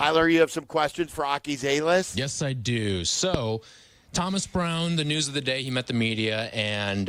Tyler, you have some questions for Aki's A-List? Yes, I do. So, Thomas Brown, the news of the day, he met the media, and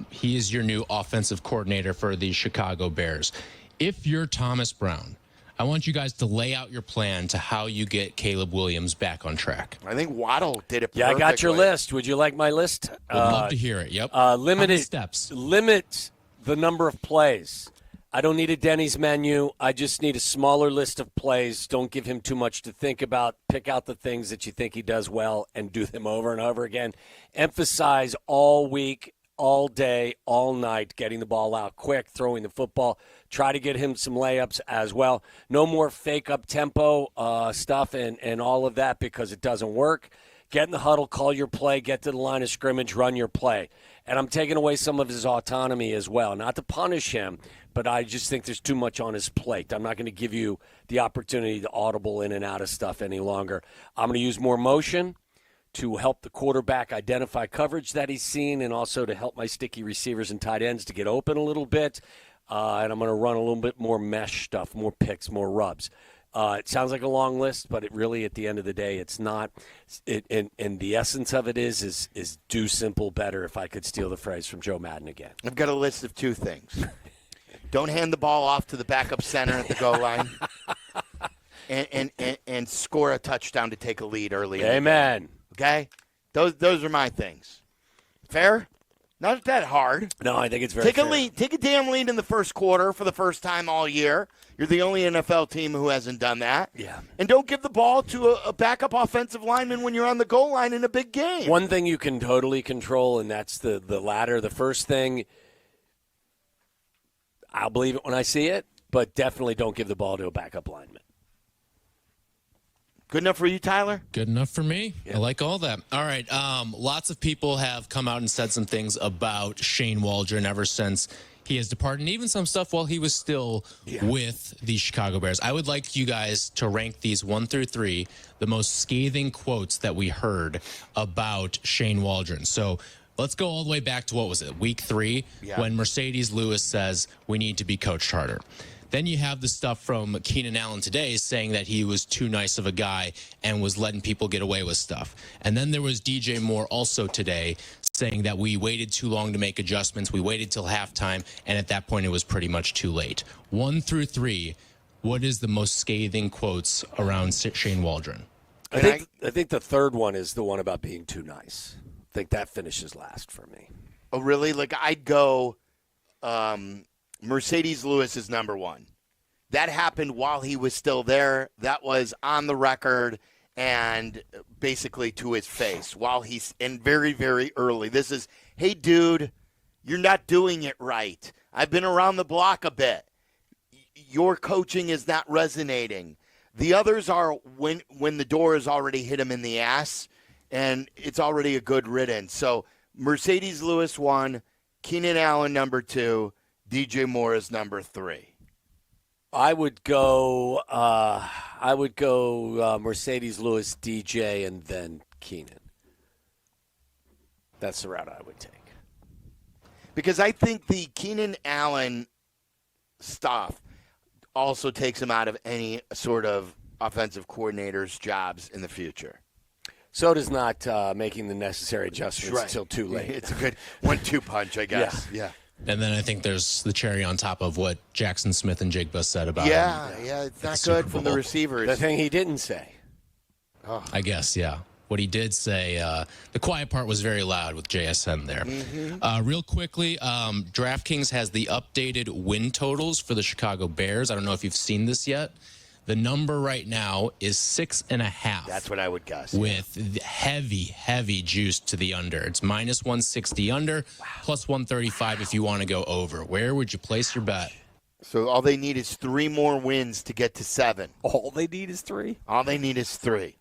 he is your new offensive coordinator for the Chicago Bears. If you're Thomas Brown, I want you guys to lay out your plan to how you get Caleb Williams back on track. I think Waddle did it perfectly. Yeah, I got your list. Would you like my list? Would love to hear it. Yep. Limited steps. Limit the number of plays. I don't need a Denny's menu. I just need a smaller list of plays. Don't give him too much to think about. Pick out the things that you think he does well and do them over and over again. Emphasize all week, all day, all night, getting the ball out quick, throwing the football. Try to get him some layups as well. No more fake up tempo stuff and all of that because it doesn't work. Get in the huddle, call your play, get to the line of scrimmage, run your play. And I'm taking away some of his autonomy as well. Not to punish him, but I just think there's too much on his plate. I'm not going to give you the opportunity to audible in and out of stuff any longer. I'm going to use more motion to help the quarterback identify coverage that he's seen and also to help my sticky receivers and tight ends to get open a little bit. And I'm going to run a little bit more mesh stuff, more picks, more rubs. It sounds like a long list, but it really, at the end of the day, it's not. And the essence of it is do simple better, if I could steal the phrase from Joe Madden again. I've got a list of 2 things. Don't hand the ball off to the backup center at the goal line. And score a touchdown to take a lead early. Amen. Okay? Those are my things. Fair? Not that hard. No, I think it's very fair. Lead. Take a damn lead in the first quarter for the first time all year. You're the only NFL team who hasn't done that. Yeah. And don't give the ball to a backup offensive lineman when you're on the goal line in a big game. One thing you can totally control, and that's the latter. The first thing, I'll believe it when I see it, but definitely don't give the ball to a backup lineman. Good enough for you, Tyler? Good enough for me. Yeah. I like all that. All right. Lots of people have come out and said some things about Shane Waldron ever since he has departed, and even some stuff while he was still with the Chicago Bears. I would like you guys to rank these 1 through 3, the most scathing quotes that we heard about Shane Waldron. So let's go all the way back to, what was it, week 3, when Mercedes Lewis says we need to be coached harder. Then you have the stuff from Keenan Allen today saying that he was too nice of a guy and was letting people get away with stuff. And then there was DJ Moore also today saying that we waited too long to make adjustments. We waited till halftime, and at that point it was pretty much too late. 1 through 3, what is the most scathing quotes around Shane Waldron? I think the third one is the one about being too nice. I think that finishes last for me. Oh, really? Like, I'd go Mercedes Lewis is number 1. That happened while he was still there. That was on the record and basically to his face while he's in very, very early. This is, hey, dude, you're not doing it right. I've been around the block a bit. Your coaching is not resonating. The others are when the door has already hit him in the ass and it's already a good riddance. So Mercedes Lewis 1, Keenan Allen number 2, DJ Moore is number 3. I would go Mercedes Lewis, DJ, and then Keenan. That's the route I would take. Because I think the Keenan Allen stuff also takes him out of any sort of offensive coordinator's jobs in the future. So does not making the necessary adjustments until too late. It's a good 1-2 punch, I guess. Yeah. And then I think there's the cherry on top of what Jackson Smith and Jake Buss said about him. Yeah, it's not good from the receivers. The thing he didn't say. Oh. I guess, yeah. What he did say, the quiet part was very loud with JSN there. Mm-hmm. Real quickly, DraftKings has the updated win totals for the Chicago Bears. I don't know if you've seen this yet. The number right now is 6.5. That's what I would guess. With heavy juice to the under. It's minus 160 under, plus 135 if you want to go over. Where would you place your bet? So all they need is 3 more wins to get to 7. All they need is 3? All they need is 3.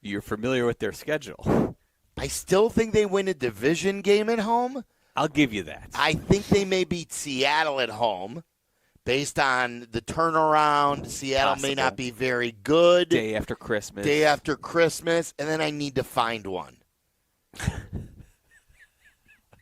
You're familiar with their schedule. I still think they win a division game at home. I'll give you that. I think they may beat Seattle at home. Based on the turnaround, Seattle may not be very good. Day after Christmas. And then I need to find one. I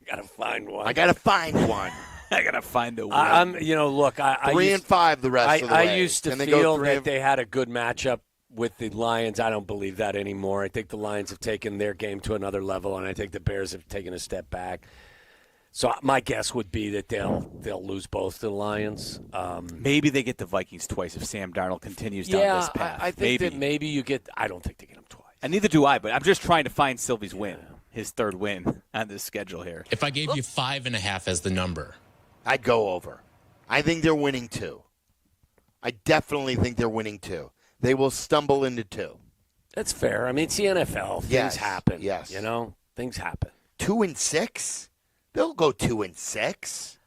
got to find one. I gotta find a win. Look, I 3-5 the rest of the way. I used to Can they go feel 3 that and- they had a good matchup with the Lions. I don't believe that anymore. I think the Lions have taken their game to another level, and I think the Bears have taken a step back. So my guess would be that they'll lose both to the Lions. Maybe they get the Vikings twice if Sam Darnold continues down this path. I think that maybe you get. I don't think they get them twice. And neither do I, but I'm just trying to find Silvy's win, his third win on this schedule here. If I gave you 5.5 as the number, I'd go over. I think they're winning 2. I definitely think they're winning 2. They will stumble into 2. That's fair. I mean, it's the NFL. Things Yes, happen. yes. Things happen. 2-6. They'll go 2-6.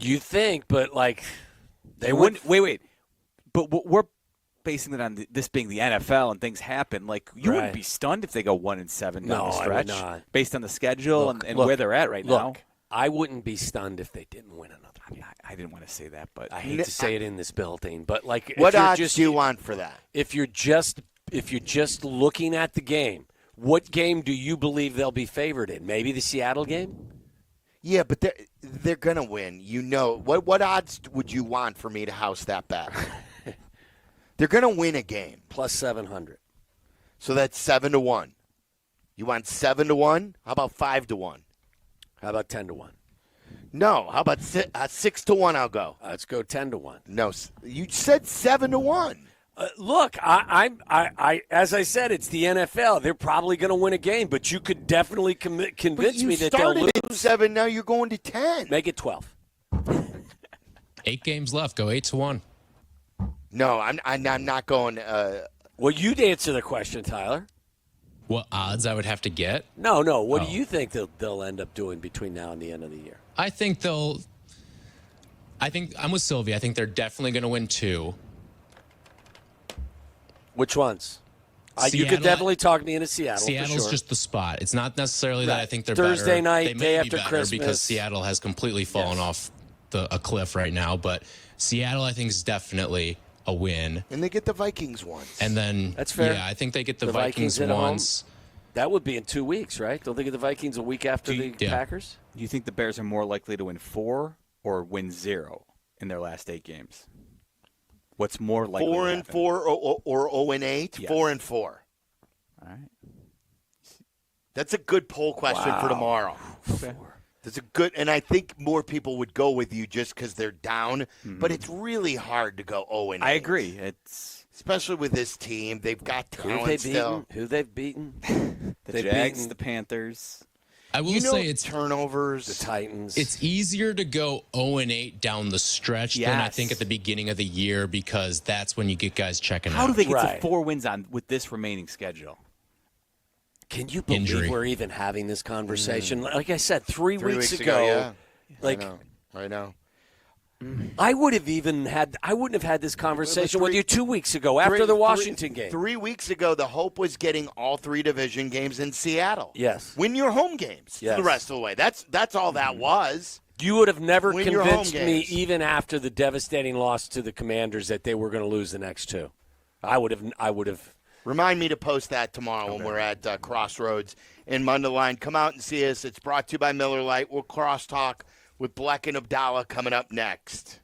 You think, but They wouldn't. Wait. But we're basing it on this being the NFL and things happen. Like, you wouldn't be stunned if they go 1-7 No, down the I stretch, would not. based on the schedule and Look, where they're at right now. Look, I wouldn't be stunned if they didn't win another game. I didn't want to say that, but I hate to say it in this building, but What if you're odds do you want for that? If you're just looking at the game, what game do you believe they'll be favored in? Maybe the Seattle game? Yeah, but they're going to win. What odds would you want for me to house that bet? They're going to win a game. Plus 700. So that's 7-1. You want 7-1? How about 5-1? How about 10-1? No. How about 6-1? I'll go. Let's go 10-1. No, you said 7-1. Look, I as I said, it's the NFL. They're probably going to win a game, but you could definitely convince me that they'll started lose. at 7. Now you're going to 10. Make it 12. 8 games left. Go 8-1. No, I'm not going. Well, you'd answer the question, Tyler. What odds I would have to get? No. What do you think they'll end up doing between now and the end of the year? I think I'm with Sylvie. I think they're definitely going to win 2. Which ones? You Seattle- could definitely talk me into Seattle. Seattle's for sure. just the spot. It's not necessarily that I think they're Thursday better. night, They may day be after better Christmas. because Seattle has completely fallen off a cliff right now. But Seattle, I think, is definitely a win. And they get the Vikings once. And then That's fair. Yeah, I think they get the Vikings Vikings at home? once. That would be in 2 weeks, right? Don't they get the Vikings a week after the Yeah. Packers? do you think the Bears are more likely to win 4 or win 0 in their last 8 games? What's more likely? 4-4 or 0-8. Yes. 4-4. All right. That's a good poll question for tomorrow. Okay. That's a good, and I think more people would go with you just because they're down. But it's really hard to go 0-8. I agree. It's especially with this team. They've got Who talent they've still. beaten? Who they've beaten? the They've Jags, beaten the Panthers. I will You know, say it's turnovers. the Titans. It's easier to go 0-8 down the stretch than I Yes. think at the beginning of the year because that's when you get guys checking How out. do they get Right. to 4 wins with this remaining schedule? Can you believe Injury. we're even having this conversation? Like I said, 3 3 weeks weeks ago, yeah. like I know. I wouldn't have had this conversation with you 2 weeks ago after the Washington game. 3 weeks ago, the hope was getting all 3 division games in Seattle. Yes. Win your home games Yes. the rest of the way. That's all that was. You would have never Win your home convinced me, games. even after the devastating loss to the Commanders, that they were going to lose the next 2. I would have. Remind me to post that tomorrow when we're at Crossroads in Mundelein. Come out and see us. It's brought to you by Miller Lite. We'll crosstalk with Bleck and Abdallah coming up next.